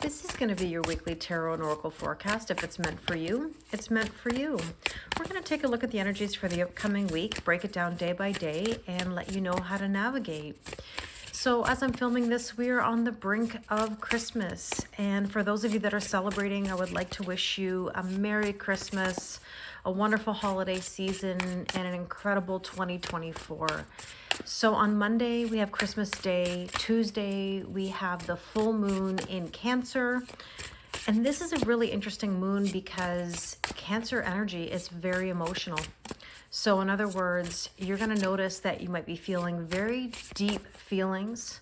This is going to be your weekly tarot and oracle forecast. If it's meant for you, it's meant for you. We're going to take a look at the energies for the upcoming week, break it down day by day, and let you know how to navigate. So as I'm filming this, we are on the brink of Christmas. And for those of you that are celebrating, I would like to wish you a Merry Christmas, a wonderful holiday season, and an incredible 2024. So on Monday, we have Christmas Day. Tuesday, we have the full moon in Cancer. And this is a really interesting moon because Cancer energy is very emotional. So in other words, you're going to notice that you might be feeling very deep feelings.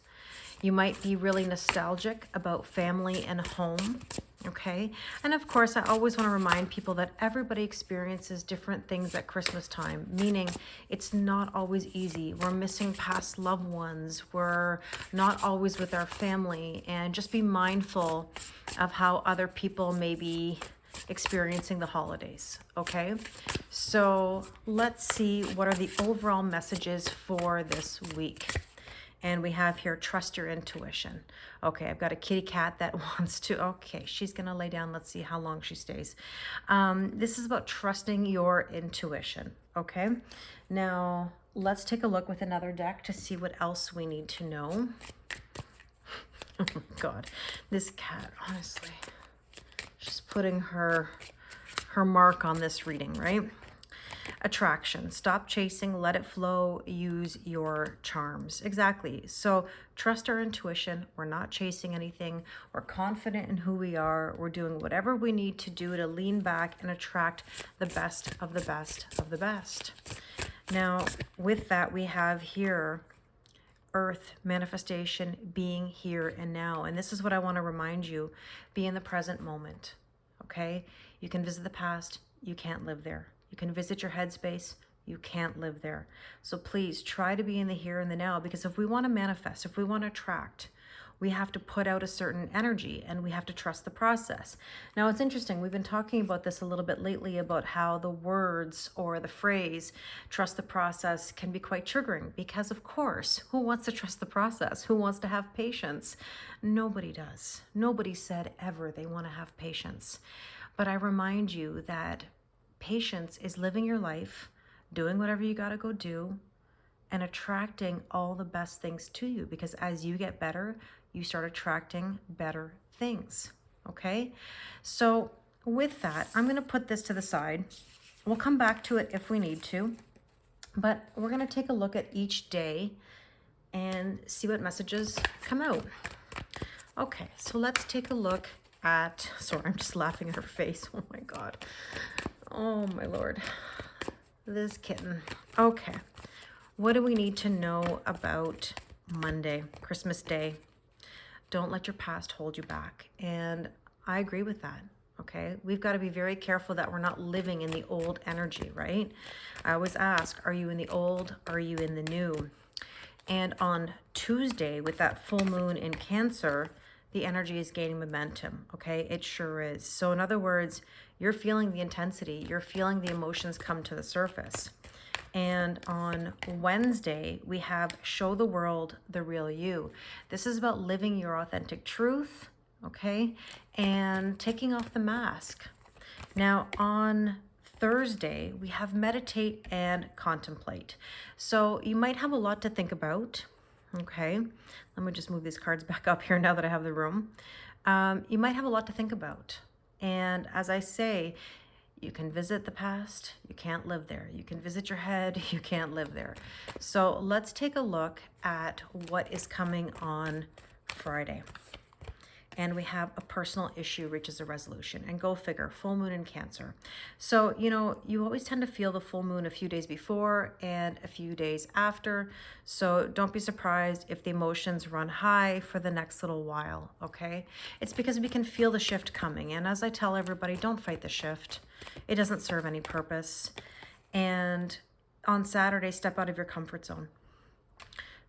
You might be really nostalgic about family and home. Okay. And of course, I always want to remind people that everybody experiences different things at Christmas time, meaning it's not always easy. We're missing past loved ones. We're not always with our family, and just be mindful of how other people may be experiencing the holidays. Okay. So let's see what are the overall messages for this week. And we have here, trust your intuition. Okay, I've got a kitty cat that wants to, okay, she's gonna lay down. Let's see how long she stays. This is about trusting your intuition, okay? Now, let's take a look with another deck to see what else we need to know. Oh my God, this cat, honestly, she's putting her mark on this reading, right? Attraction. Stop chasing, let it flow, use your charms. Exactly. So trust our intuition. We're not chasing anything. We're confident in who we are. We're doing whatever we need to do to lean back and attract the best of the best of the best. Now, with that, we have here Earth manifestation, being here and now. And this is what I want to remind you. Be in the present moment. Okay? You can visit the past. You can't live there. You can visit your headspace. You can't live there. So please try to be in the here and the now, because if we want to manifest, if we want to attract, we have to put out a certain energy and we have to trust the process. Now, it's interesting. We've been talking about this a little bit lately about how the words or the phrase trust the process can be quite triggering, because of course, who wants to trust the process? Who wants to have patience? Nobody does. Nobody said ever they want to have patience. But I remind you that patience is living your life, doing whatever you got to go do, and attracting all the best things to you, because as you get better, you start attracting better things. Okay? So with that, I'm going to put this to the side. We'll come back to it if we need to, but we're going to take a look at each day and see what messages come out. Okay, so let's take a look at, sorry, I'm just laughing at her face. Oh my God. Oh my Lord, this kitten. Okay, what do we need to know about Monday, Christmas Day? Don't let your past hold you back. And I agree with that. Okay, we've got to be very careful that we're not living in the old energy, right? I always ask, are you in the old? Are you in the new? And on Tuesday, with that full moon in Cancer, the energy is gaining momentum, okay? It sure is. So in other words, you're feeling the intensity. You're feeling the emotions come to the surface. And on Wednesday, we have show the world the real you. This is about living your authentic truth, okay? And taking off the mask. Now, on Thursday, we have meditate and contemplate. So you might have a lot to think about. Okay, let me just move these cards back up here now that I have the room. You might have a lot to think about. And as I say, you can visit the past, you can't live there. You can visit your head, you can't live there. So let's take a look at what is coming on Friday. And we have a personal issue reaches a resolution. And go figure, full moon in Cancer. So, you know, you always tend to feel the full moon a few days before and a few days after. So don't be surprised if the emotions run high for the next little while, okay? It's because we can feel the shift coming. And as I tell everybody, don't fight the shift. It doesn't serve any purpose. And on Saturday, step out of your comfort zone.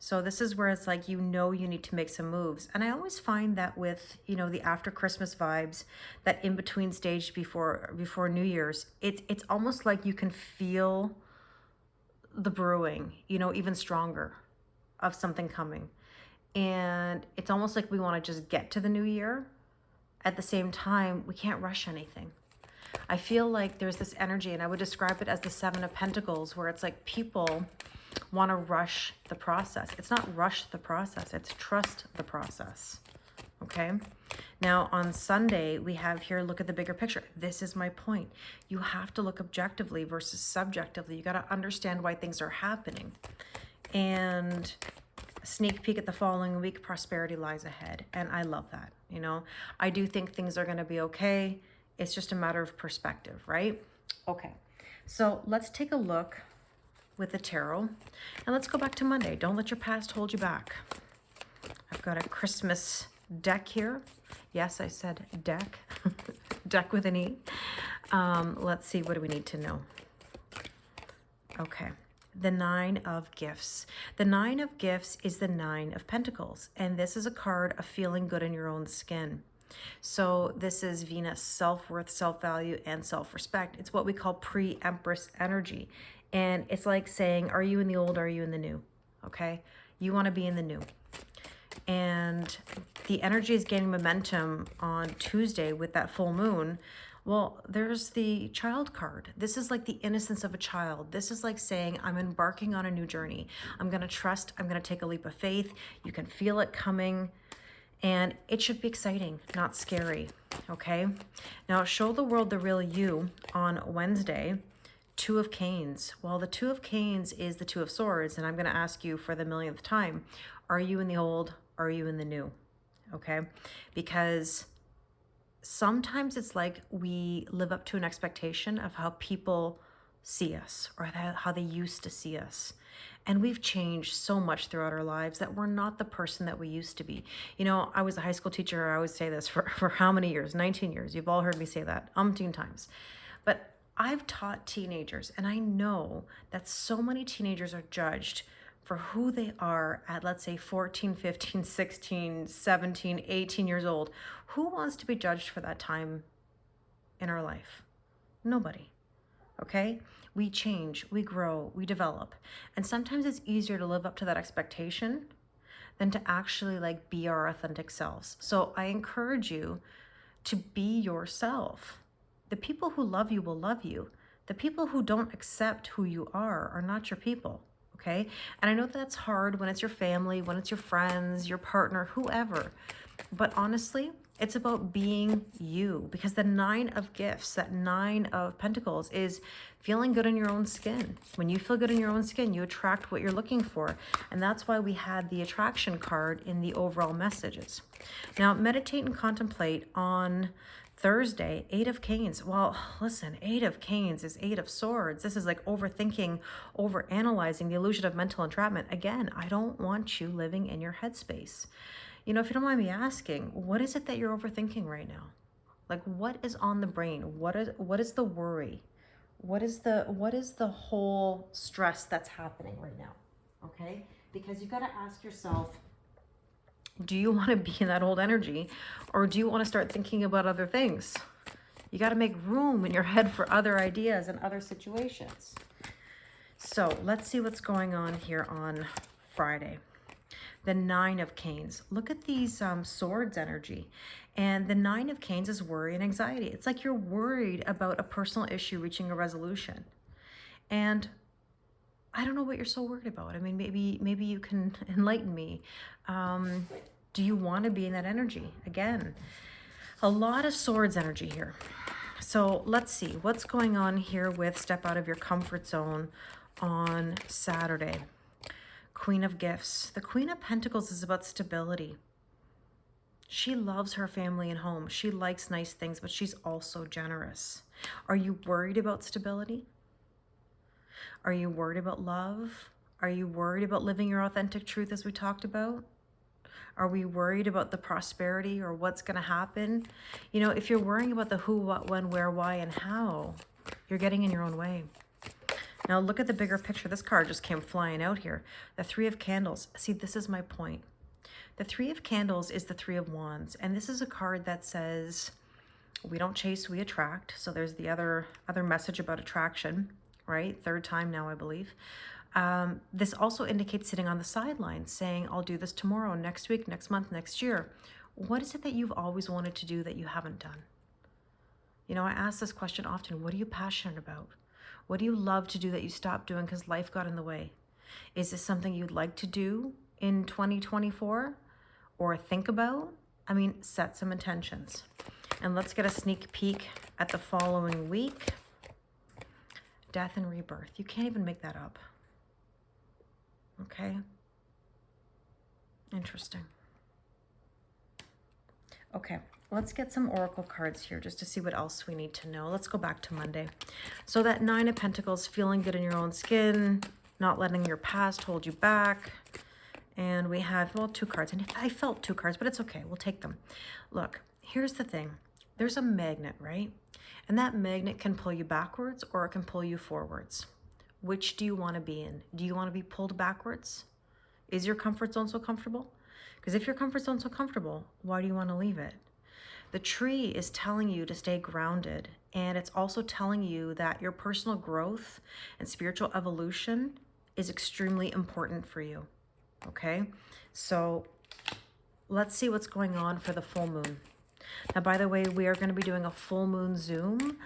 So this is where it's like, you know, you need to make some moves. And I always find that with, you know, the after Christmas vibes, that in between stage before New Year's, it's almost like you can feel the brewing, you know, even stronger of something coming. And it's almost like we want to just get to the new year at the same time, we can't rush anything. I feel like there's this energy, and I would describe it as the Seven of Pentacles, where it's like people want to rush the process. It's not rush the process, it's trust the process. Okay. Now on Sunday, we have here, look at the bigger picture. This is my point. You have to look objectively versus subjectively. You got to understand why things are happening. And a sneak peek at the following week, prosperity lies ahead. And I love that. You know, I do think things are going to be okay. It's just a matter of perspective, right? Okay. So let's take a look with the tarot, and let's go back to Monday. Don't let your past hold you back. I've got a Christmas deck here. Yes, I said deck. Deck with an E. Let's see, what do we need to know? Okay. The Nine of Gifts. The Nine of Gifts is the Nine of Pentacles, and this is a card of feeling good in your own skin. So this is Venus, self-worth, self-value, and self-respect. It's what we call pre-Empress energy. And it's like saying, are you in the old, are you in the new? Okay? You want to be in the new. And the energy is gaining momentum on Tuesday with that full moon. Well, there's the child card. This is like the innocence of a child. This is like saying, I'm embarking on a new journey. I'm going to trust. I'm going to take a leap of faith. You can feel it coming. And it should be exciting, not scary. Okay? Now, show the world the real you on Wednesday. Two of Canes. Well, the Two of Canes is the Two of Swords. And I'm going to ask you for the millionth time, are you in the old? Are you in the new? Okay? Because sometimes it's like we live up to an expectation of how people see us or how they used to see us. And we've changed so much throughout our lives that we're not the person that we used to be. You know, I was a high school teacher. I always say this for how many years? 19 years. You've all heard me say that umpteen times. But I've taught teenagers, and I know that so many teenagers are judged for who they are at, let's say, 14, 15, 16, 17, 18 years old. Who wants to be judged for that time in our life? Nobody. Okay? We change, we grow, we develop. And sometimes it's easier to live up to that expectation than to actually like be our authentic selves. So I encourage you to be yourself. The people who love you will love you. The people who don't accept who you are not your people. Okay? And I know that's hard when it's your family, when it's your friends, your partner, whoever. But honestly, it's about being you, because the Nine of Gifts, that Nine of Pentacles, is feeling good in your own skin. When you feel good in your own skin, you attract what you're looking for. And that's why we had the attraction card in the overall messages. Now, meditate and contemplate on Thursday, Eight of Canes. Well, listen, Eight of Canes is Eight of Swords. This is like overthinking, overanalyzing, the illusion of mental entrapment. Again, I don't want you living in your headspace. You know, if you don't mind me asking, what is it that you're overthinking right now? Like, what is on the brain? What is the worry? What is the whole stress that's happening right now? Okay? Because you've got to ask yourself, do you want to be in that old energy, or do you want to start thinking about other things? You got to make room in your head for other ideas and other situations. So let's see what's going on here on Friday. The Nine of Canes. Look at these swords energy. And the Nine of Canes is worry and anxiety. It's like you're worried about a personal issue reaching a resolution. And I don't know what you're so worried about. I mean, maybe you can enlighten me. Do you want to be in that energy? Again, a lot of swords energy here. So let's see what's going on here with step out of your comfort zone on Saturday. Queen of Gifts. The Queen of Pentacles is about stability. She loves her family and home. She likes nice things, but she's also generous. Are you worried about stability? Are you worried about love? Are you worried about living your authentic truth as we talked about? Are we worried about the prosperity or what's going to happen? You know, if you're worrying about the who, what, when, where, why, and how, you're getting in your own way. Now look at the bigger picture. This card just came flying out here. The Three of Candles. See, this is my point. The Three of Candles is the Three of Wands. And this is a card that says, we don't chase, we attract. So there's the other message about attraction, right? Third time now, I believe. This also indicates sitting on the sidelines saying, I'll do this tomorrow, next week, next month, next year. What is it that you've always wanted to do that you haven't done? You know, I ask this question often. What are you passionate about? What do you love to do that you stopped doing because life got in the way? Is this something you'd like to do in 2024 or think about? I mean, set some intentions. And let's get a sneak peek at the following week. Death and rebirth. You can't even make that up. Okay. Interesting. Okay, let's get some oracle cards here just to see what else we need to know. Let's go back to Monday. So that Nine of Pentacles, feeling good in your own skin, not letting your past hold you back. And we have, well, 2 cards. And I felt 2 cards, but it's okay. We'll take them. Look, here's the thing. There's a magnet, right? And that magnet can pull you backwards or it can pull you forwards. Which do you want to be in? Do you want to be pulled backwards? Is your comfort zone so comfortable? Because if your comfort zone's so comfortable, why do you want to leave it? The tree is telling you to stay grounded, and it's also telling you that your personal growth and spiritual evolution is extremely important for you, okay? So let's see what's going on for the full moon. Now, by the way, we are going to be doing a full moon Zoom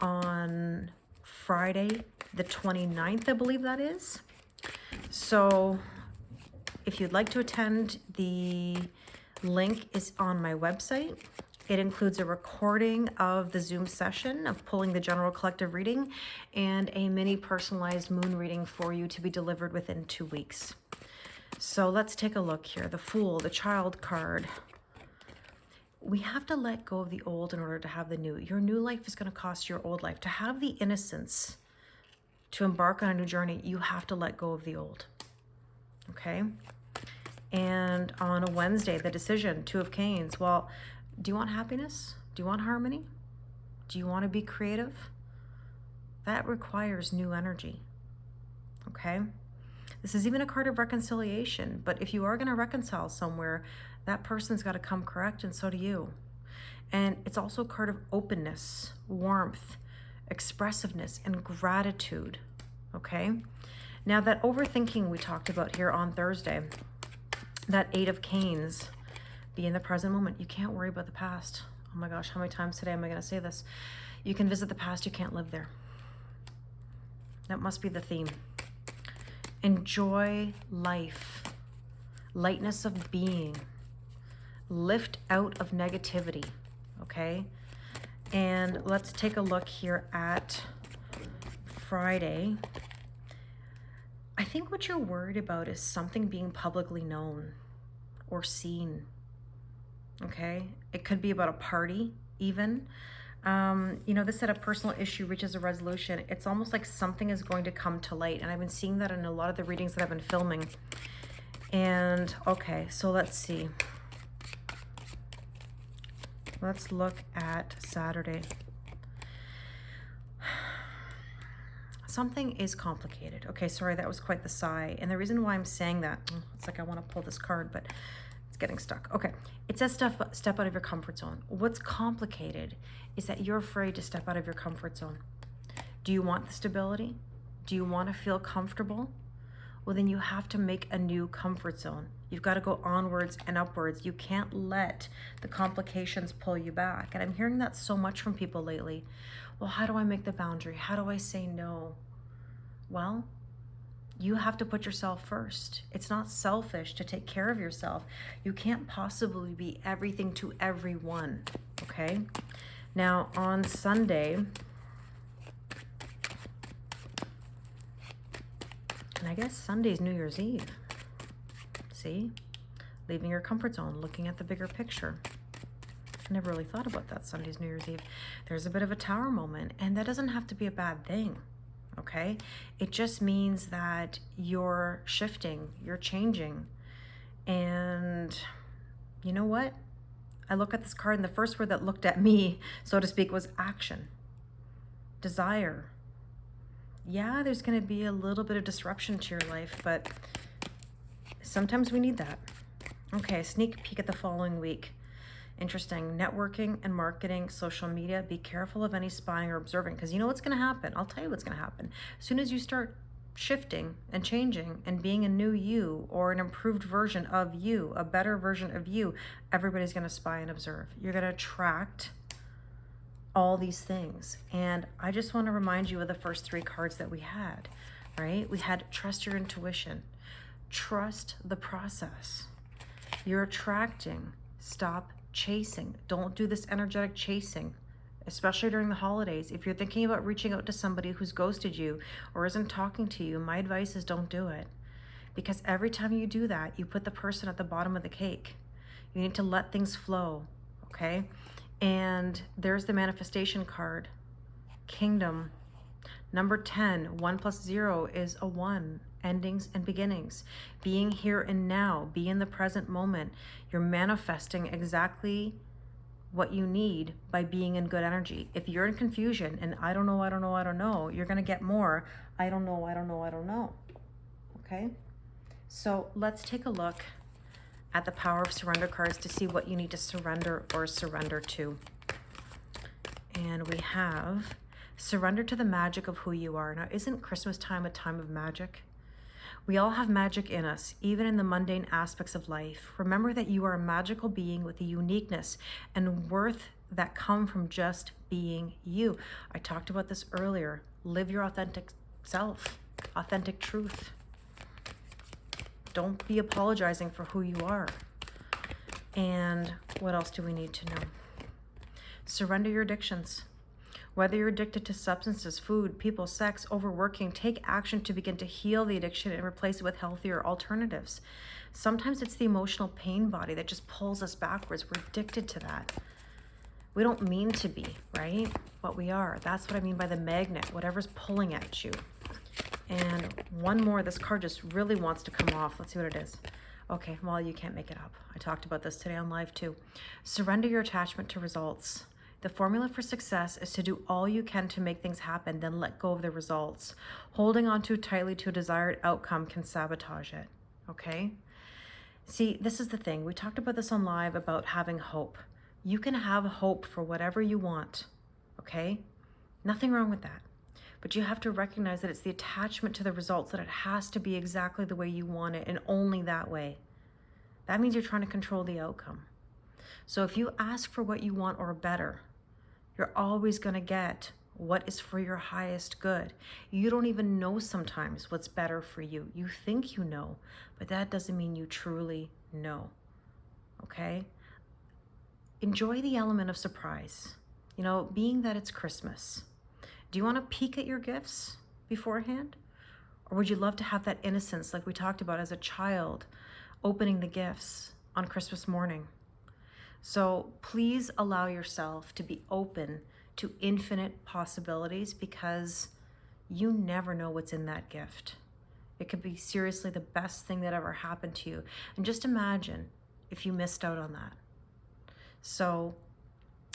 on Friday, the 29th, I believe that is. So if you'd like to attend, the link is on my website. It includes a recording of the Zoom session of pulling the general collective reading and a mini personalized moon reading for you to be delivered within 2 weeks. So let's take a look here. The Fool, the Child card. We have to let go of the old in order to have the new. Your new life is going to cost your old life. To have the innocence to embark on a new journey, you have to let go of the old. Okay? And on a Wednesday, the Decision, 2 of Canes. Well, do you want happiness? Do you want harmony? Do you want to be creative? That requires new energy. Okay? This is even a card of reconciliation, but if you are going to reconcile somewhere, that person's got to come correct, and so do you. And it's also a card of openness, warmth, expressiveness, and gratitude. Okay? Now, that overthinking we talked about here on Thursday, that 8 of Canes, be in the present moment. You can't worry about the past. Oh my gosh, how many times today am I going to say this? You can visit the past, you can't live there. That must be the theme. Enjoy life. Lightness of being. Lift out of negativity, okay? And let's take a look here at Friday. I think what you're worried about is something being publicly known or seen, okay? It could be about a party even. You know, this said a personal issue reaches a resolution. It's almost like something is going to come to light. And I've been seeing that in a lot of the readings that I've been filming. And okay, so let's see. Let's look at Saturday. Something is complicated. Okay, sorry, that was quite the sigh. And the reason why I'm saying that, it's like I want to pull this card, but it's getting stuck. Okay, it says step out of your comfort zone. What's complicated is that you're afraid to step out of your comfort zone. Do you want the stability? Do you want to feel comfortable? Well, then you have to make a new comfort zone. You've got to go onwards and upwards. You can't let the complications pull you back. And I'm hearing that so much from people lately. Well, how do I make the boundary? How do I say no? Well, you have to put yourself first. It's not selfish to take care of yourself. You can't possibly be everything to everyone, okay? Now, on Sunday, and I guess Sunday's New Year's Eve. See? Leaving your comfort zone, looking at the bigger picture. I never really thought about that, Sunday's New Year's Eve. There's a bit of a tower moment, and that doesn't have to be a bad thing, okay? It just means that you're shifting, you're changing. And you know what? I look at this card, and the first word that looked at me, so to speak, was action, desire. Yeah, there's going to be a little bit of disruption to your life, but sometimes we need that. Okay, sneak peek at the following week. Interesting. Networking and marketing, social media. Be careful of any spying or observing, because you know what's going to happen. I'll tell you what's going to happen. As soon as you start shifting and changing and being a new you or an improved version of you, a better version of you, everybody's going to spy and observe. You're going to attract all these things. And I just want to remind you of the first three cards that we had, right? We had trust your intuition, trust the process. You're attracting, stop chasing. Don't do this energetic chasing, especially during the holidays. If you're thinking about reaching out to somebody who's ghosted you or isn't talking to you, my advice is don't do it. Because every time you do that, you put the person at the bottom of the cake. You need to let things flow, okay? And there's the manifestation card, Kingdom. Number 10, 1 plus 0 is a 1. Endings and beginnings. Being here and now, be in the present moment. You're manifesting exactly what you need by being in good energy. If you're in confusion and I don't know, you're going to get more I don't know. Okay? So let's take a look at the Power of Surrender cards to see what you need to surrender or surrender to. And we have surrender to the magic of who you are. Now, isn't Christmas time a time of magic? We all have magic in us, even in the mundane aspects of life. Remember that you are a magical being with a uniqueness and worth that come from just being you. I talked about this earlier. Live your authentic self, authentic truth. Don't be apologizing for who you are. And what else do we need to know? Surrender your addictions. Whether you're addicted to substances, food, people, sex, overworking, take action to begin to heal the addiction and replace it with healthier alternatives. Sometimes it's the emotional pain body that just pulls us backwards. We're addicted to that. We don't mean to be, right? But we are. That's what I mean by the magnet, whatever's pulling at you. And one more, this card just really wants to come off. Let's see what it is. Okay, well, you can't make it up. I talked about this today on live too. Surrender your attachment to results. The formula for success is to do all you can to make things happen, then let go of the results. Holding on too tightly to a desired outcome can sabotage it, okay? See, this is the thing. We talked about this on live about having hope. You can have hope for whatever you want, okay? Nothing wrong with that. But you have to recognize that it's the attachment to the results, that it has to be exactly the way you want it and only that way. That means you're trying to control the outcome. So if you ask for what you want or better, you're always going to get what is for your highest good. You don't even know sometimes what's better for you. You think you know, but that doesn't mean you truly know, okay? Enjoy the element of surprise. You know, being that it's Christmas, do you want to peek at your gifts beforehand? Or would you love to have that innocence like we talked about as a child, opening the gifts on Christmas morning? So please allow yourself to be open to infinite possibilities, because you never know what's in that gift. It could be seriously the best thing that ever happened to you. And just imagine if you missed out on that. So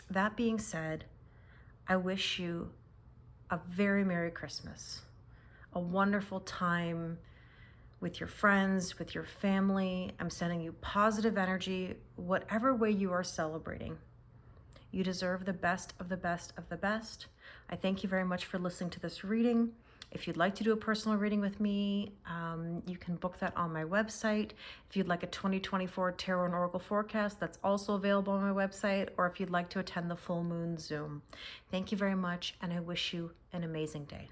that being said, I wish you a very Merry Christmas, a wonderful time with your friends, with your family. I'm sending you positive energy, whatever way you are celebrating. You deserve the best of the best of the best. I thank you very much for listening to this reading. If you'd like to do a personal reading with me, you can book that on my website. If you'd like a 2024 Tarot and Oracle forecast, that's also available on my website, or if you'd like to attend the full moon Zoom. Thank you very much, and I wish you an amazing day.